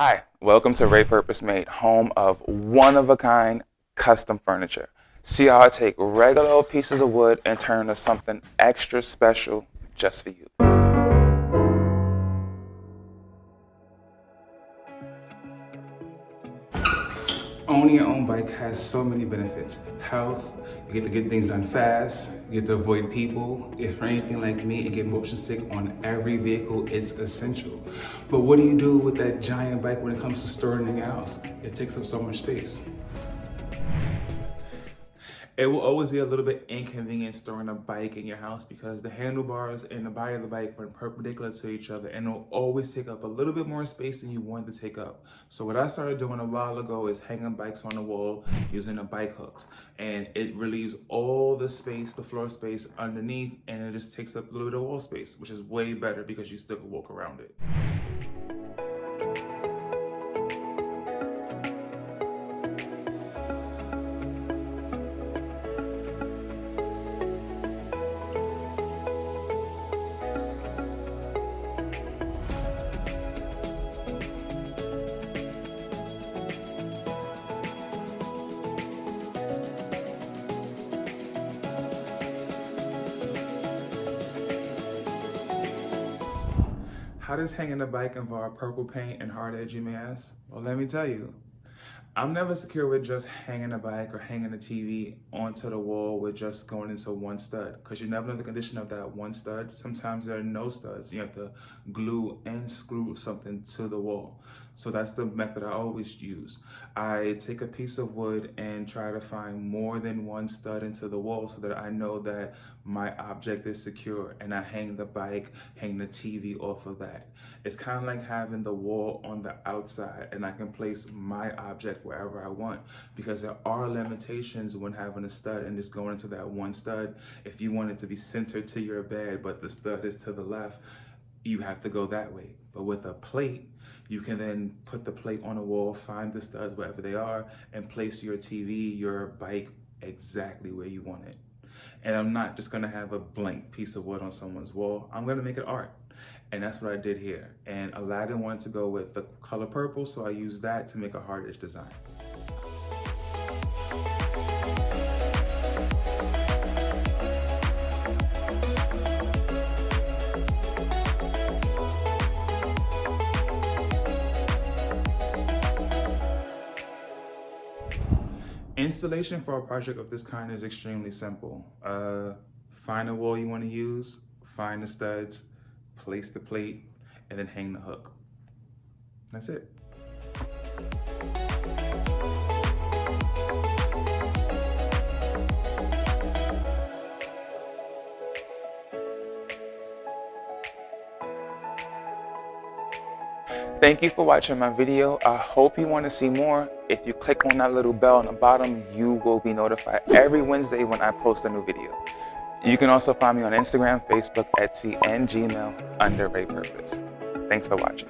Hi, welcome to Ray Purpose Made, home of one-of-a-kind custom furniture. See how I take regular old pieces of wood and turn into something extra special just for you. Owning your own bike has so many benefits. Health, you get to get things done fast, you get to avoid people. If you're anything like me and get motion sick on every vehicle, it's essential. But what do you do with that giant bike when it comes to storing in your house? It takes up so much space. It will always be a little bit inconvenient storing a bike in your house because the handlebars and the body of the bike run perpendicular to each other, and it'll always take up a little bit more space than you want to take up. So what I started doing a while ago is hanging bikes on the wall using the bike hooks, and it relieves all the space, the floor space underneath, and it just takes up a little bit of wall space, which is way better because you still can walk around it. How does hanging a bike involve purple paint and hard edge, you may ask? Well, let me tell you. I'm never secure with just hanging a bike or hanging a TV onto the wall with just going into one stud, because you never know the condition of that one stud. Sometimes there are no studs. You have to glue and screw something to the wall. So that's the method I always use. I take a piece of wood and try to find more than one stud into the wall so that I know that my object is secure, and I hang the bike, hang the TV off of that. It's kind of like having the wall on the outside, and I can place my object wherever I want, because there are limitations when having a stud and just going into that one stud. If you want it to be centered to your bed, but the stud is to the left, you have to go that way. But with a plate, you can then put the plate on a wall, find the studs wherever they are, and place your TV, your bike exactly where you want it. And I'm not just gonna have a blank piece of wood on someone's wall. I'm gonna make it art. And that's what I did here. And Aladdin wanted to go with the color purple, so I used that to make a hard edge design. Installation for a project of this kind is extremely simple. Find a wall you want to use, find the studs, place the plate, and then hang the hook. That's it. Thank you for watching my video. I hope you want to see more. If you click on that little bell on the bottom, you will be notified every Wednesday when I post a new video. You can also find me on Instagram, Facebook, Etsy, and Gmail under Ray Purpose. Thanks for watching.